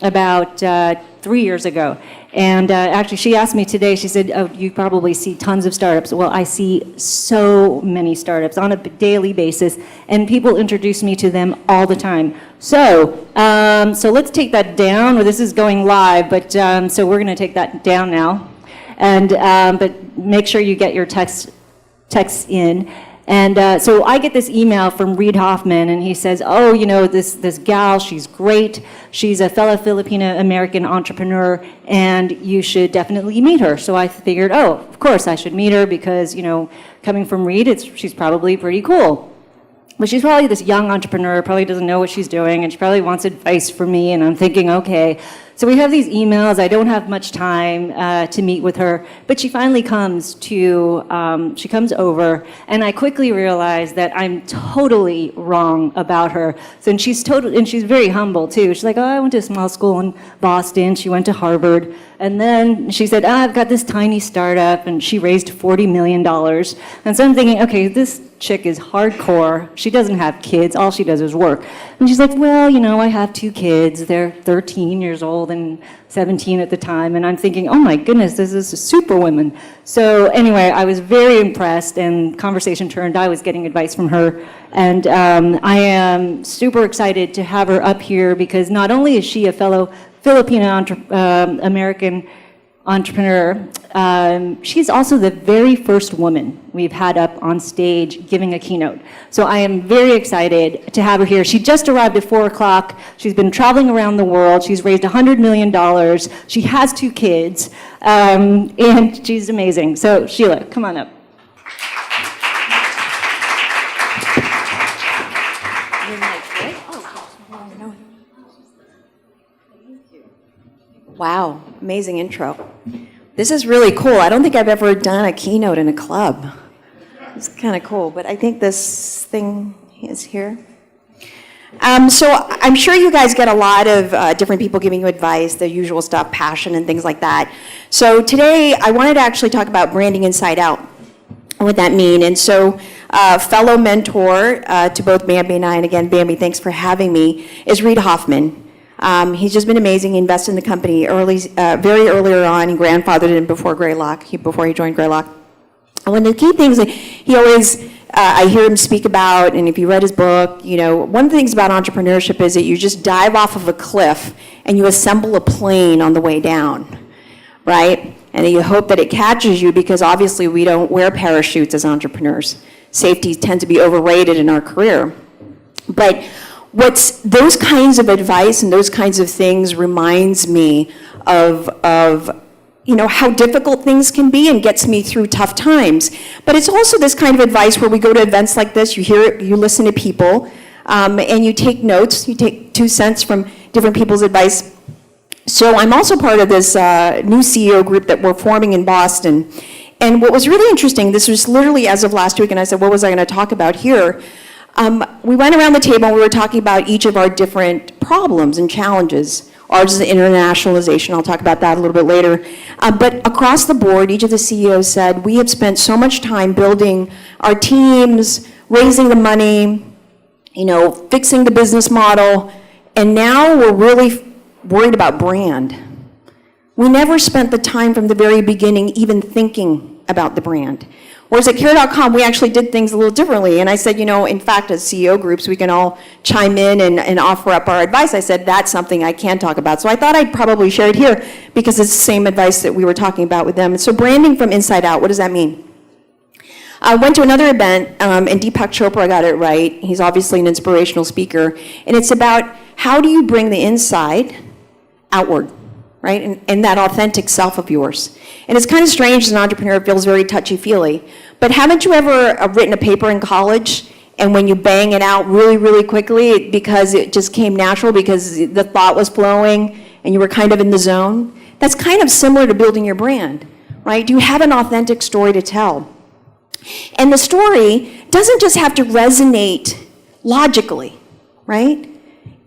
about 3 years ago. And actually, she asked me today, she said, oh, you probably see tons of startups. Well, I see so many startups on a daily basis, and people introduce me to them all the time. So let's take that down. Well, this is going live, but so we're going to take that down now. And but make sure you get your texts in. And so I get this email from Reid Hoffman, and he says, oh, you know, this gal, she's great. She's a fellow Filipino-American entrepreneur, and you should definitely meet her. So I figured, oh, of course I should meet her because, you know, coming from Reid, she's probably pretty cool. But she's probably this young entrepreneur, probably doesn't know what she's doing, and she probably wants advice from me, and I'm thinking, okay. So we have these emails. I don't have much time to meet with her, but she finally comes over, and I quickly realize that I'm totally wrong about her. So and she's very humble too. She's like, oh, I went to a small school in Boston. She went to Harvard, and then she said, I've got this tiny startup, and she raised $40 million. And so I'm thinking, okay, this chick is hardcore. She doesn't have kids. All she does is work. And she's like, well, you know, I have 2 kids. They're 13 years old and 17 at the time. And I'm thinking, oh my goodness, this is a superwoman. So anyway, I was very impressed, and conversation turned. I was getting advice from her. And I am super excited to have her up here because not only is she a fellow Filipino American entrepreneur, she's also the very first woman we've had up on stage giving a keynote. So I am very excited to have her here. She just arrived at 4 o'clock. She's been traveling around the world. She's raised $100 million. She has 2 kids, and she's amazing. So Sheila, come on up. Wow, amazing intro. This is really cool. I don't think I've ever done a keynote in a club. It's kind of cool, but I think this thing is here. So I'm sure you guys get a lot of different people giving you advice, the usual stuff, passion and things like that. So today I wanted to actually talk about branding inside out, what that mean. And so fellow mentor to both Bambi and I, and again, Bambi, thanks for having me, is Reid Hoffman. He's just been amazing. He invested in the company very earlier on. He grandfathered him before he joined Greylock. And one of the key things that he always, I hear him speak about, and if you read his book, you know, one of the things about entrepreneurship is that you just dive off of a cliff and you assemble a plane on the way down, right? And you hope that it catches you because obviously we don't wear parachutes as entrepreneurs. Safety tends to be overrated in our career. But what's those kinds of advice and those kinds of things reminds me of you know how difficult things can be and gets me through tough times. But it's also this kind of advice where we go to events like this, you hear it, you listen to people, and you take notes, you take 2 cents from different people's advice. So I'm also part of this new CEO group that we're forming in Boston. And what was really interesting, this was literally as of last week, and I said, what was I going to talk about here? We went around the table and we were talking about each of our different problems and challenges. Ours is internationalization. I'll talk about that a little bit later. But across the board, each of the CEOs said, we have spent so much time building our teams, raising the money, you know, fixing the business model, and now we're really worried about brand. We never spent the time from the very beginning even thinking about the brand. Whereas at Care.com, we actually did things a little differently. And I said, you know, in fact, as CEO groups, we can all chime in and offer up our advice. I said, that's something I can talk about. So I thought I'd probably share it here because it's the same advice that we were talking about with them. So branding from inside out, what does that mean? I went to another event, and Deepak Chopra got it right. He's obviously an inspirational speaker. And it's about how do you bring the inside outward, right? And that authentic self of yours. And it's kind of strange as an entrepreneur, it feels very touchy-feely. But haven't you ever written a paper in college, and when you bang it out really, really quickly, because it just came natural, because the thought was flowing, and you were kind of in the zone? That's kind of similar to building your brand, right? Do you have an authentic story to tell? And the story doesn't just have to resonate logically, right?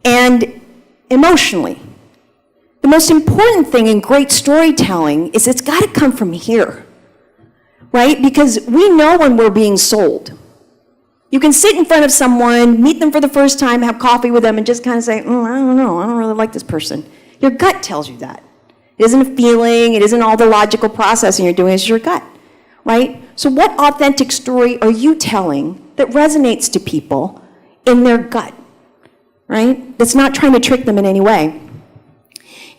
And emotionally. The most important thing in great storytelling is it's got to come from here, right? Because we know when we're being sold. You can sit in front of someone, meet them for the first time, have coffee with them, and just kind of say, I don't know, I don't really like this person. Your gut tells you that. It isn't a feeling, it isn't all the logical processing you're doing, it's your gut, right? So what authentic story are you telling that resonates to people in their gut, right? That's not trying to trick them in any way.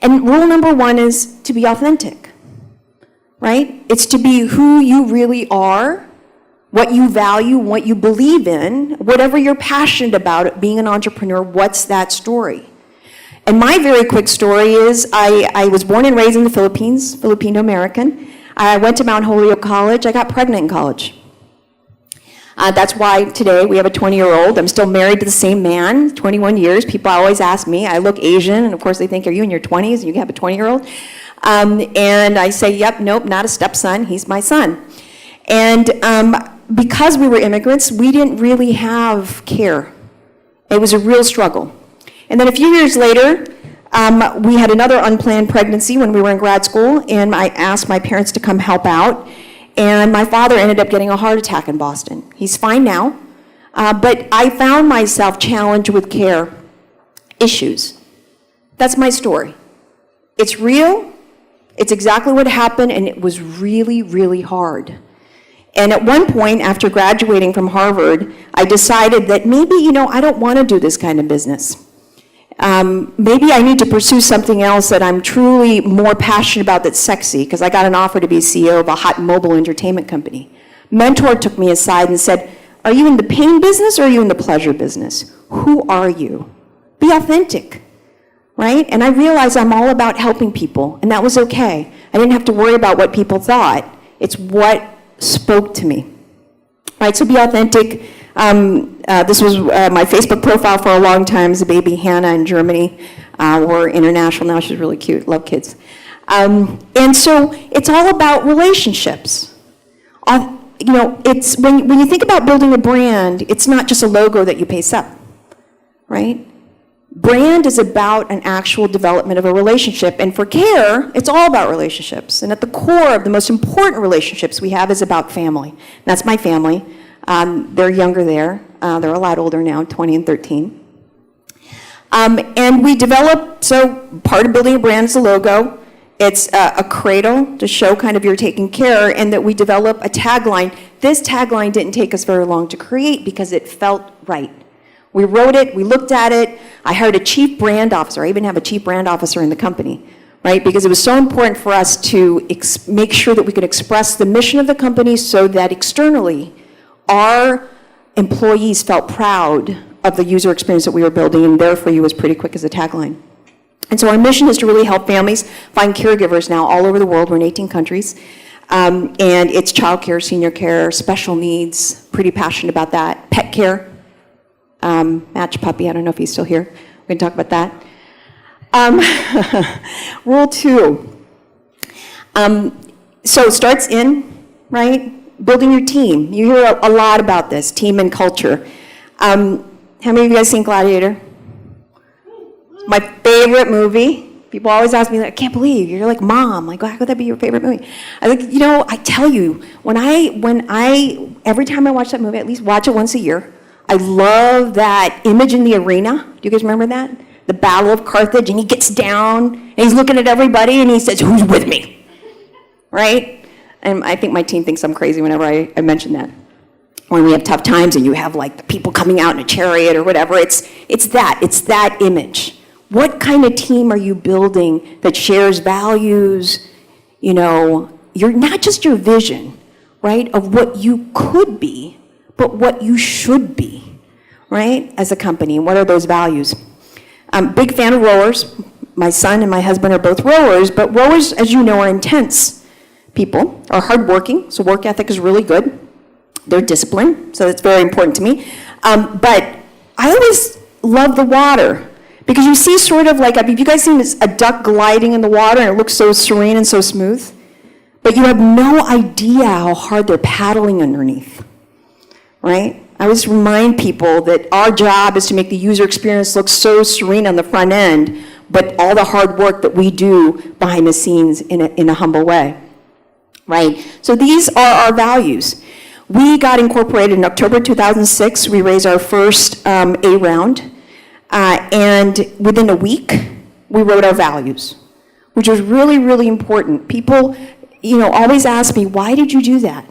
And rule number 1 is to be authentic, right? It's to be who you really are, what you value, what you believe in, whatever you're passionate about being an entrepreneur, what's that story? And my very quick story is I was born and raised in the Philippines, Filipino-American. I went to Mount Holyoke College. I got pregnant in college. That's why today we have a 20-year-old. I'm still married to the same man, 21 years. People always ask me, I look Asian, and of course they think, are you in your 20s and you have a 20-year-old? And I say, yep, nope, not a stepson, he's my son. And because we were immigrants, we didn't really have care. It was a real struggle. And then a few years later, we had another unplanned pregnancy when we were in grad school, and I asked my parents to come help out. And my father ended up getting a heart attack in Boston. He's fine now, but I found myself challenged with care issues. That's my story. It's real, it's exactly what happened, and it was really, really hard. And at one point, after graduating from Harvard, I decided that maybe, I don't want to do this kind of business. Maybe I need to pursue something else that I'm truly more passionate about that's sexy, because I got an offer to be CEO of a hot mobile entertainment company. Mentor took me aside and said, are you in the pain business or are you in the pleasure business? Who are you? Be authentic, right? And I realized I'm all about helping people, and that was okay. I didn't have to worry about what people thought. It's what spoke to me, right? So be authentic. This was my Facebook profile for a long time as a baby, Hannah in Germany. We're international now. She's really cute. Love kids. And so it's all about relationships. It's when you think about building a brand, it's not just a logo that you paste up, right? Brand is about an actual development of a relationship. And for care, it's all about relationships. And at the core of the most important relationships we have is about family. And that's my family. They're younger there. They're a lot older now, 20 and 13. And we developed, so part of building a brand is a logo. It's a cradle to show kind of you're taking care, and that we develop a tagline. This tagline didn't take us very long to create because it felt right. We wrote it, we looked at it. I hired a chief brand officer. I even have a chief brand officer in the company, right? Because it was so important for us to make sure that we could express the mission of the company so that externally our employees felt proud of the user experience that we were building, and There For You was pretty quick as a tagline. And so our mission is to really help families find caregivers now all over the world. We're in 18 countries. And it's childcare, senior care, special needs, pretty passionate about that. Pet care. Match Puppy, I don't know if he's still here. We can talk about that. Rule 2. So it starts in, right? Building your team. You hear a lot about this, team and culture. How many of you guys seen Gladiator? My favorite movie. People always ask me, I can't believe you're like Mom. Like, how could that be your favorite movie? I think, I tell you, every time I watch that movie, I at least watch it once a year. I love that image in the arena. Do you guys remember that? The Battle of Carthage, and he gets down, and he's looking at everybody, and he says, who's with me? Right? And I think my team thinks I'm crazy whenever I mention that. When we have tough times and you have like the people coming out in a chariot or whatever, it's that image. What kind of team are you building that shares values? You're not just your vision, right, of what you could be, but what you should be, right, as a company. And what are those values? I'm a big fan of rowers. My son and my husband are both rowers, but rowers, as you know, are intense people, are hardworking, so work ethic is really good. They're disciplined, so that's very important to me. But I always love the water, because you see sort of like, have you guys seen a duck gliding in the water, and it looks so serene and so smooth? But you have no idea how hard they're paddling underneath, right? I always remind people that our job is to make the user experience look so serene on the front end, but all the hard work that we do behind the scenes in a humble way, right? So these are our values. We got incorporated in October 2006. We raised our first A round. And within a week, we wrote our values, which was really, really important. People, always ask me, why did you do that?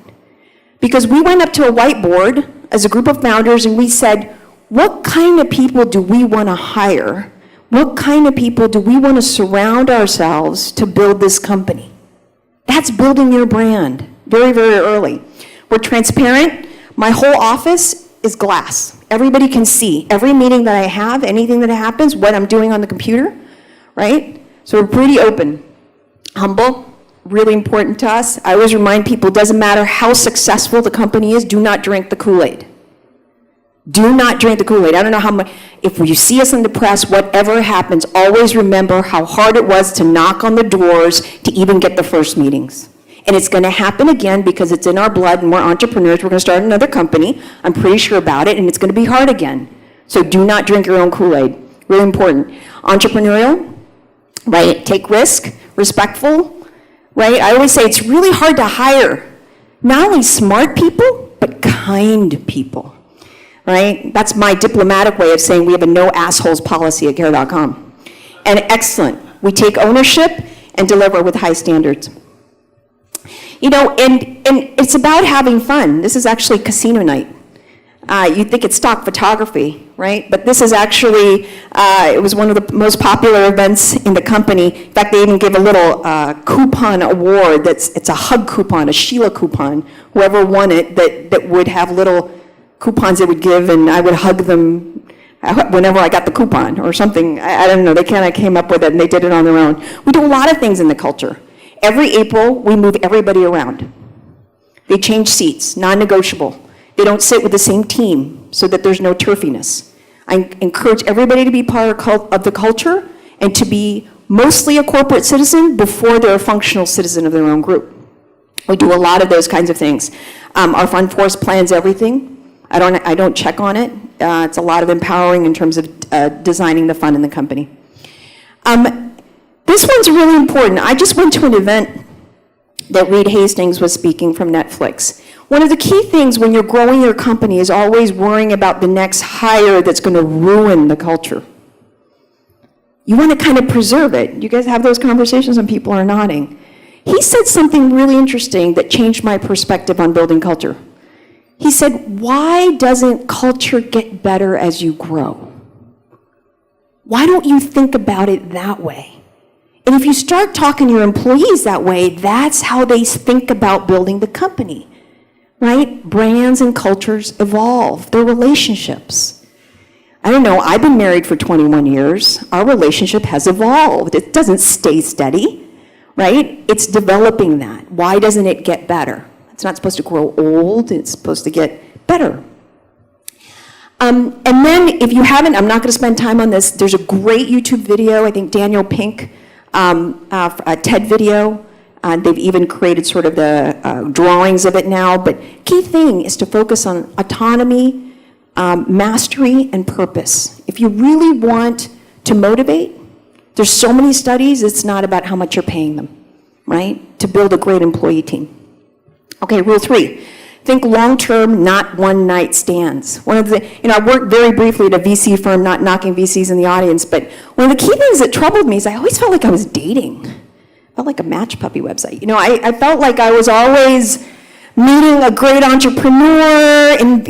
Because we went up to a whiteboard as a group of founders and we said, what kind of people do we want to hire? What kind of people do we want to surround ourselves to build this company? That's building your brand very, very early. We're transparent. My whole office is glass. Everybody can see every meeting that I have, anything that happens, what I'm doing on the computer, right? So we're pretty open. Humble, really important to us. I always remind people, it doesn't matter how successful the company is, do not drink the Kool-Aid. Do not drink the Kool-Aid. I don't know how much, if you see us in the press, whatever happens, always remember how hard it was to knock on the doors to even get the first meetings. And it's going to happen again because it's in our blood and we're entrepreneurs. We're going to start another company. I'm pretty sure about it, and it's going to be hard again. So do not drink your own Kool-Aid. Really important. Entrepreneurial, right? Take risk, respectful, right? I always say it's really hard to hire not only smart people, but kind people, right? That's my diplomatic way of saying we have a no assholes policy at care.com. And excellent. We take ownership and deliver with high standards. And it's about having fun. This is actually casino night. You'd think it's stock photography, right? But this is actually, it was one of the most popular events in the company. In fact, they even give a little coupon award it's a hug coupon, a Sheila coupon. Whoever won it, that would have little coupons they would give, and I would hug them whenever I got the coupon or something. I don't know, they kind of came up with it and they did it on their own. We do a lot of things in the culture. Every April, we move everybody around. They change seats, non-negotiable. They don't sit with the same team so that there's no turfiness. I encourage everybody to be part of the culture and to be mostly a corporate citizen before they're a functional citizen of their own group. We do a lot of those kinds of things. Our fund force plans everything. I don't check on it. It's a lot of empowering in terms of designing the fund in the company. This one's really important. I just went to an event that Reed Hastings was speaking from Netflix. One of the key things when you're growing your company is always worrying about the next hire that's going to ruin the culture. You want to kind of preserve it. You guys have those conversations and people are nodding. He said something really interesting that changed my perspective on building culture. He said, why doesn't culture get better as you grow? Why don't you think about it that way? And if you start talking to your employees that way, that's how they think about building the company, right? Brands and cultures evolve, their relationships. I don't know, I've been married for 21 years. Our relationship has evolved. It doesn't stay steady, right? It's developing that. Why doesn't it get better? It's not supposed to grow old, it's supposed to get better. And then if you haven't, I'm not going to spend time on this, there's a great YouTube video, I think Daniel Pink, a TED video. They've even created sort of the drawings of it now. But key thing is to focus on autonomy, mastery, and purpose. If you really want to motivate, there's so many studies, it's not about how much you're paying them, right? To build a great employee team. Okay, rule 3. Think long-term, not one-night stands. One of the, I worked very briefly at a VC firm, not knocking VCs in the audience, but one of the key things that troubled me is I always felt like I was dating. I felt like a Match Puppy website. I felt like I was always meeting a great entrepreneur and,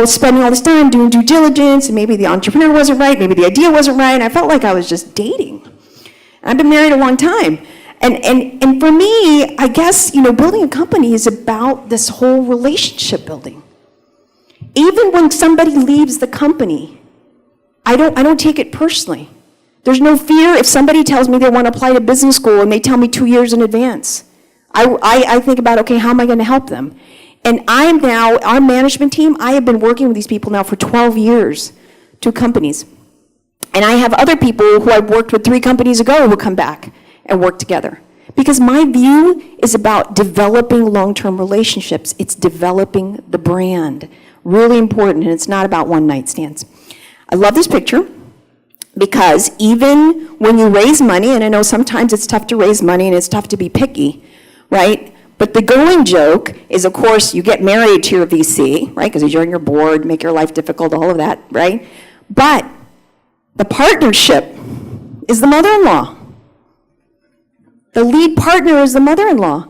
spending all this time doing due diligence, and maybe the entrepreneur wasn't right, maybe the idea wasn't right, and I felt like I was just dating. And I've been married a long time. And for me, I guess, building a company is about this whole relationship building. Even when somebody leaves the company, I don't take it personally. There's no fear if somebody tells me they want to apply to business school and they tell me 2 years in advance. I think about, okay, how am I going to help them? And I am now, our management team, I have been working with these people now for 12 years, 2 companies. And I have other people who I worked with 3 companies ago who come back and work together. Because my view is about developing long-term relationships. It's developing the brand. Really important, and it's not about one-night stands. I love this picture because even when you raise money, and I know sometimes it's tough to raise money and it's tough to be picky, right? But the going joke is, of course, you get married to your VC, right? Because you're on your board, make your life difficult, all of that, right? But the partnership is the mother-in-law. The lead partner is the mother-in-law.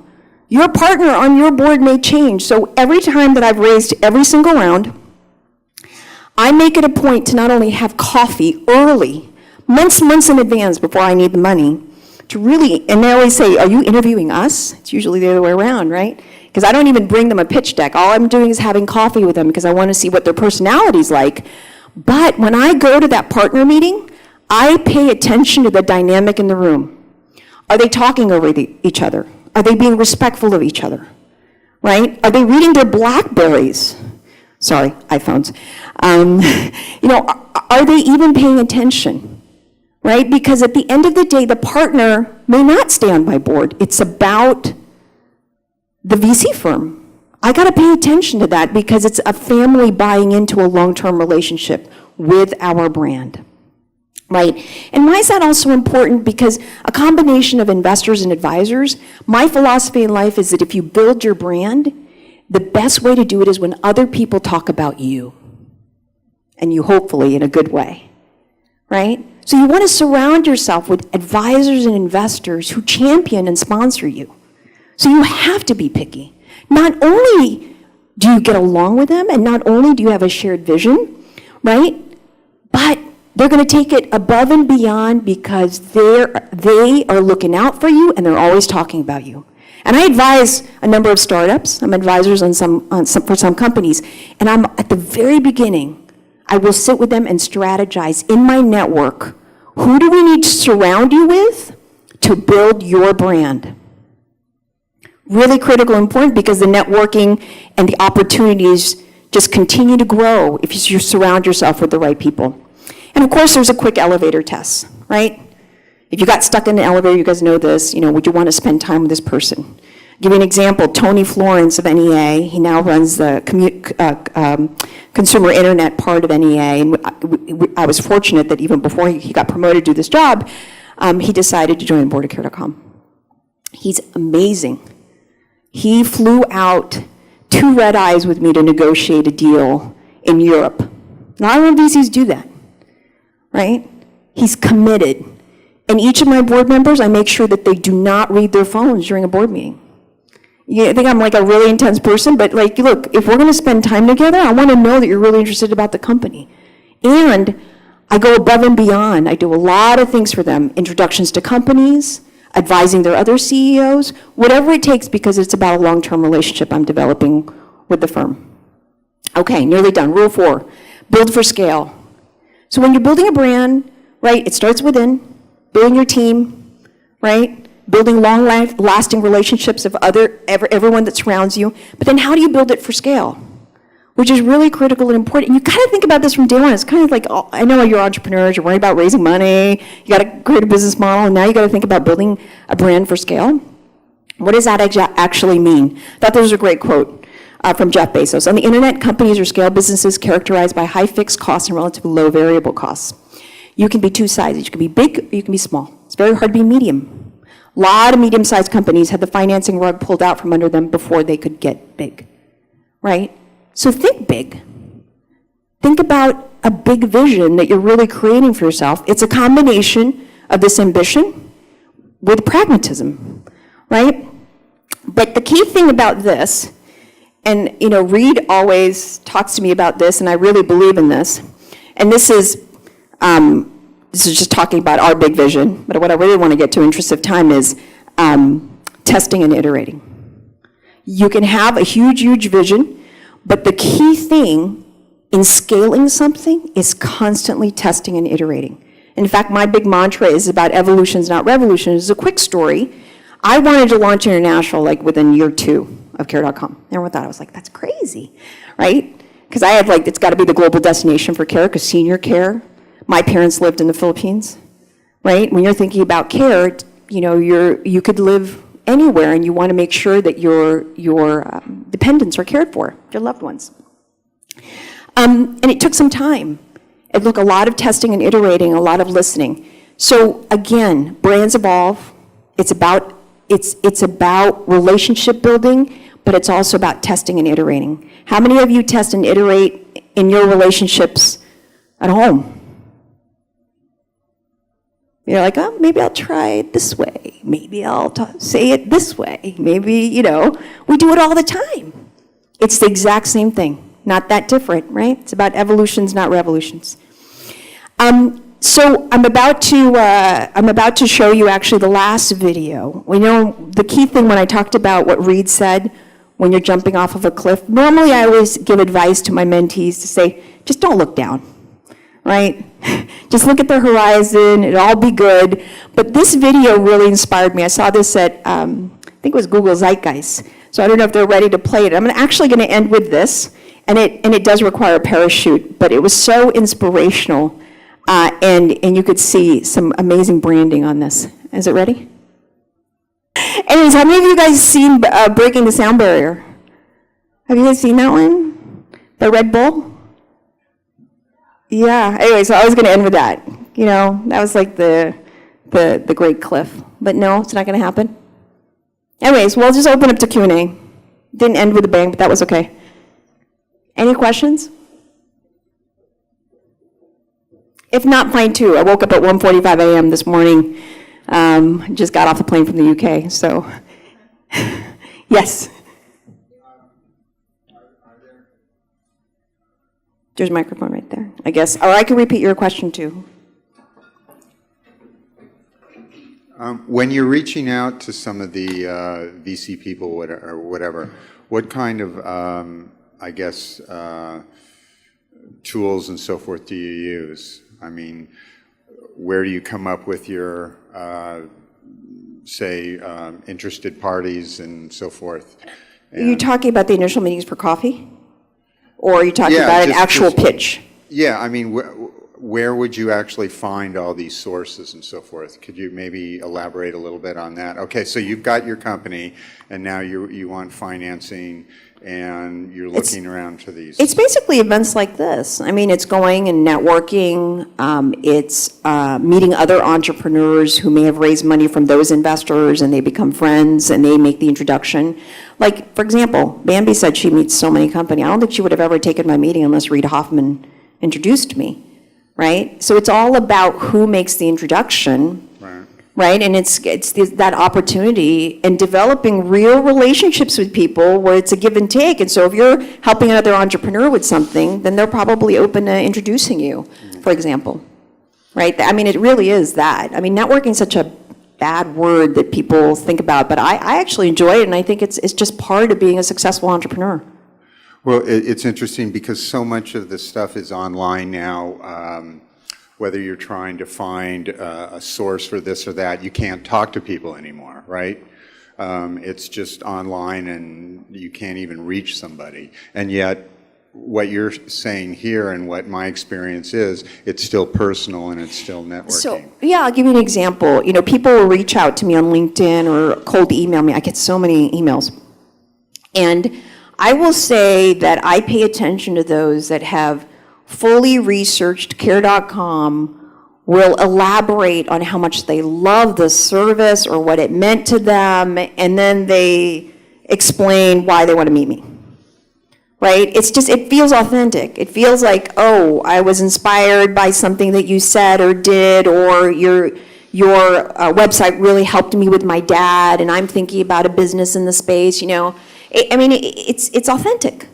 Your partner on your board may change. So every time that I've raised every single round, I make it a point to not only have coffee early, months in advance before I need the money, to really, and they always say, are you interviewing us? It's usually the other way around, right? Because I don't even bring them a pitch deck. All I'm doing is having coffee with them because I want to see what their personality's like. But when I go to that partner meeting, I pay attention to the dynamic in the room. Are they talking over each other? Are they being respectful of each other? Right? Are they reading their BlackBerries? Sorry, iPhones. Are they even paying attention? Right? Because at the end of the day, the partner may not stay on my board. It's about the VC firm. I got to pay attention to that because it's a family buying into a long-term relationship with our brand. Right? And why is that also important? Because a combination of investors and advisors, my philosophy in life is that if you build your brand, the best way to do it is when other people talk about you. And you hopefully in a good way. Right? So you want to surround yourself with advisors and investors who champion and sponsor you. So you have to be picky. Not only do you get along with them, and not only do you have a shared vision, right? But they're going to take it above and beyond because they are looking out for you and they're always talking about you. And I advise a number of startups. I'm advisors for some companies. And I'm at the very beginning, I will sit with them and strategize in my network. Who do we need to surround you with to build your brand? Really critical and important because the networking and the opportunities just continue to grow if you surround yourself with the right people. And of course, there's a quick elevator test, right? If you got stuck in an elevator, you guys know this, would you want to spend time with this person? I'll give you an example, Tony Florence of NEA, he now runs the consumer internet part of NEA, and I was fortunate that even before he got promoted to do this job, he decided to join the board of Care.com. He's amazing. He flew out 2 red eyes with me to negotiate a deal in Europe. Not all VCs do that, right? He's committed. And each of my board members, I make sure that they do not read their phones during a board meeting. You think I'm like a really intense person, but look, if we're going to spend time together, I want to know that you're really interested about the company. And I go above and beyond. I do a lot of things for them, introductions to companies, advising their other CEOs, whatever it takes because it's about a long-term relationship I'm developing with the firm. Okay, nearly done. Rule 4, build for scale. So when you're building a brand, right, it starts within, building your team, right, building long-lasting relationships of everyone that surrounds you, but then how do you build it for scale? Which is really critical and important. And you kind of think about this from day one. It's kind of like, I know you're entrepreneurs, you're worried about raising money, you got to create a business model, and now you got to think about building a brand for scale. What does that actually mean? I thought there was a great quote from Jeff Bezos. On the internet, companies are scale businesses characterized by high fixed costs and relatively low variable costs. You can be 2 sizes. You can be big or you can be small. It's very hard to be medium. A lot of medium-sized companies had the financing rug pulled out from under them before they could get big, right? So think big. Think about a big vision that you're really creating for yourself. It's a combination of this ambition with pragmatism, right? But the key thing about this, and Reed always talks to me about this, and I really believe in this, and this is just talking about our big vision, but what I really want to get to in interest of time is testing and iterating. You can have a huge vision, but the key thing in scaling something is constantly testing and iterating. In fact, my big mantra is about evolutions, not revolutions. It's a quick story. I wanted to launch international within year 2 of Care.com. Everyone thought I was like, that's crazy, right? Because I had it's got to be the global destination for care, because senior care, my parents lived in the Philippines, right? When you're thinking about care, you could live anywhere, and you want to make sure that your dependents are cared for, your loved ones. And it took some time. It took a lot of testing and iterating, a lot of listening. So again, brands evolve. It's about it's about relationship building, but it's also about testing and iterating. How many of you test and iterate in your relationships at home? You're like, oh, maybe I'll try it this way. Maybe I'll say it this way. Maybe, we do it all the time. It's the exact same thing. Not that different, right? It's about evolutions, not revolutions. So I'm about to show you actually the last video. The key thing when I talked about what Reed said when you're jumping off of a cliff, normally I always give advice to my mentees to say, just don't look down, right? Just look at the horizon, it'll all be good. But this video really inspired me. I saw this at, I think it was Google Zeitgeist. So I don't know if they're ready to play it. I'm actually going to end with this, and it does require a parachute, but it was so inspirational, and you could see some amazing branding on this. Is it ready? Anyways, how many of you guys seen Breaking the Sound Barrier? Have you guys seen that one? By Red Bull? Yeah. Anyway, so I was going to end with that. That was like the great cliff. But no, it's not going to happen. Anyways, we'll just open up to Q&A. Didn't end with a bang, but that was okay. Any questions? If not, fine too. I woke up at 1:45 a.m. this morning. Just got off the plane from the UK, so. Yes? There's a microphone right there, I guess. Or I can repeat your question too. When you're reaching out to some of the VC people or whatever, what kind of, tools and so forth do you use? I mean, where do you come up with your, interested parties and so forth? Are you talking about the initial meetings for coffee? Or are you talking about an actual pitch? Yeah, I mean, where would you actually find all these sources and so forth? Could you maybe elaborate a little bit on that? Okay, so you've got your company, and now you want financing, and you're looking around for these. It's basically events like this. I mean, it's going and networking. It's meeting other entrepreneurs who may have raised money from those investors, and they become friends, and they make the introduction. Like, for example, Bambi said she meets so many companies. I don't think she would have ever taken my meeting unless Reid Hoffman introduced me, right? So it's all about who makes the introduction, right? And it's that opportunity and developing real relationships with people where it's a give and take. And so if you're helping another entrepreneur with something, then they're probably open to introducing you, for example, right? I mean, it really is that. I mean, networking is such a bad word that people think about, but I actually enjoy it, and I think it's just part of being a successful entrepreneur. Well, it's interesting because so much of this stuff is online now. Whether you're trying to find a source for this or that, you can't talk to people anymore, right? It's just online, and you can't even reach somebody. And yet, what you're saying here and what my experience is, it's still personal and it's still networking. So, yeah, I'll give you an example. People will reach out to me on LinkedIn or cold email me. I get so many emails. And I will say that I pay attention to those that have fully researched care.com, will elaborate on how much they love the service or what it meant to them, and then they explain why they want to meet me. Right? It feels authentic. It feels like, oh, I was inspired by something that you said or did, or your website really helped me with my dad, and I'm thinking about a business in the space, it's authentic.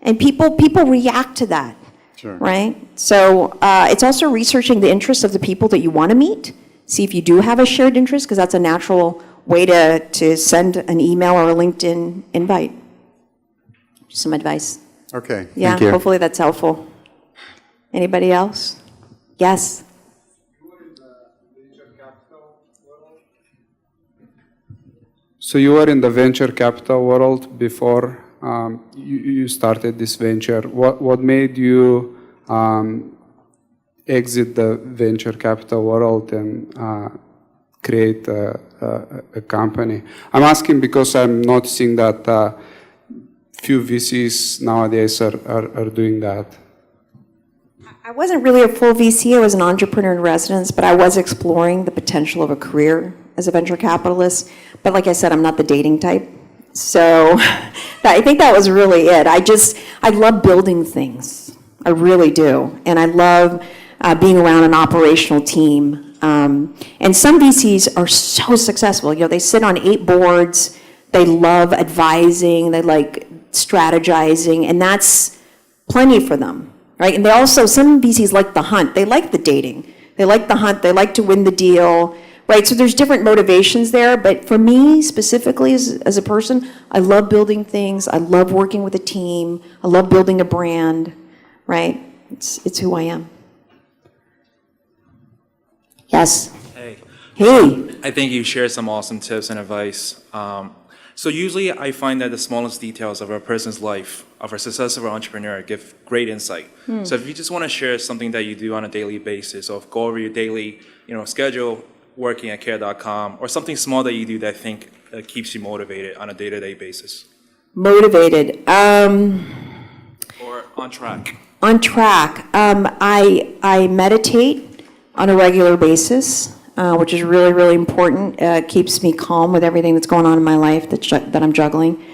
And people react to that. Sure. Right? So it's also researching the interests of the people that you want to meet. See if you do have a shared interest, because that's a natural way to send an email or a LinkedIn invite. Some advice. Okay. Yeah, Thank you. hopefully that's helpful. Anybody else? Yes. So you were in the venture capital world before you started this venture. What made you exit the venture capital world and create a company? I'm asking because I'm noticing that few VCs nowadays are doing that. I wasn't really a full VC. I was an entrepreneur in residence, but I was exploring the potential of a career as a venture capitalist. But like I said, I'm not the dating type. So I think that was really it. I love building things. I really do. And I love being around an operational team. And some VCs are so successful. You know, they sit on 8 boards. They love advising. They like strategizing. And that's plenty for them, right? And they also, some VCs like the hunt. They like the dating. They like the hunt. They like to win the deal, right? So there's different motivations there. But for me, specifically as a person, I love building things. I love working with a team. I love building a brand, right? It's who I am. Yes. Hey. Hey. I think you shared some awesome tips and advice. So usually I find that the smallest details of a person's life, of a successful entrepreneur, give great insight. So if you just want to share something that you do on a daily basis, or go over your daily, schedule, working at care.com, or something small that you do that I think keeps you motivated on a day-to-day basis. Motivated. Or on track. On track. I meditate on a regular basis, which is really, really important. Keeps me calm with everything that's going on in my life that I'm juggling.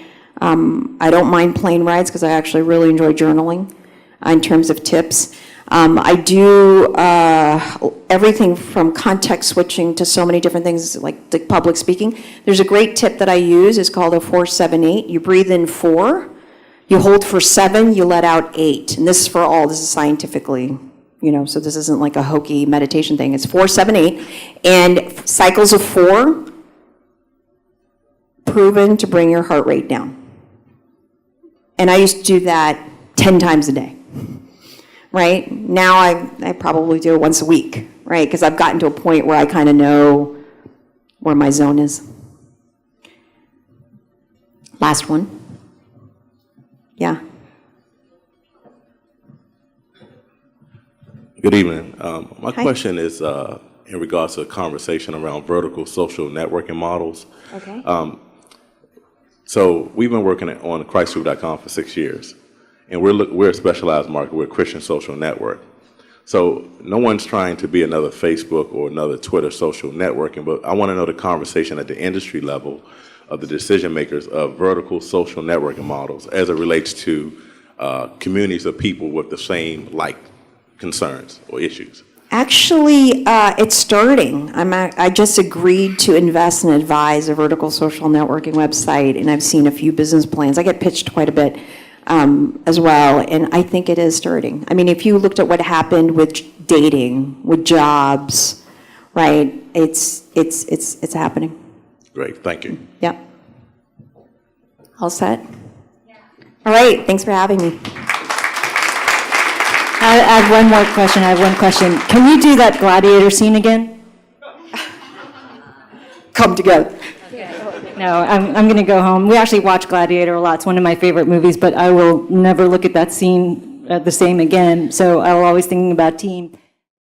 I don't mind plane rides because I actually really enjoy journaling in terms of tips. I do everything from context switching to so many different things like the public speaking. There's a great tip that I use. It's called a 4-7-8. You breathe in 4, you hold for 7, you let out 8. And this is for all. This is scientifically, so this isn't like a hokey meditation thing. It's 4-7-8. And cycles of 4, proven to bring your heart rate down. And I used to do that 10 times a day. Right? Now I probably do it once a week, right? Because I've gotten to a point where I kind of know where my zone is. Last one. Yeah. Good evening. My Hi. question is in regards to a conversation around vertical social networking models. Okay. So we've been working on Christgroup.com for 6 years. And we're a specialized market. We're a Christian social network. So no one's trying to be another Facebook or another Twitter social networking, but I want to know the conversation at the industry level of the decision makers of vertical social networking models as it relates to communities of people with the same concerns or issues. Actually, it's starting. I just agreed to invest and advise a vertical social networking website, and I've seen a few business plans. I get pitched quite a bit. As well, and I think it is starting. I mean, if you looked at what happened with dating, with jobs, right? It's happening. Great, thank you. Yep. All set? Yeah. All right, thanks for having me. I have one more question. I have one question. Can you do that gladiator scene again? Come together. No, I'm going to go home. We actually watch Gladiator a lot. It's one of my favorite movies, but I will never look at that scene the same again. So I will always thinking about team.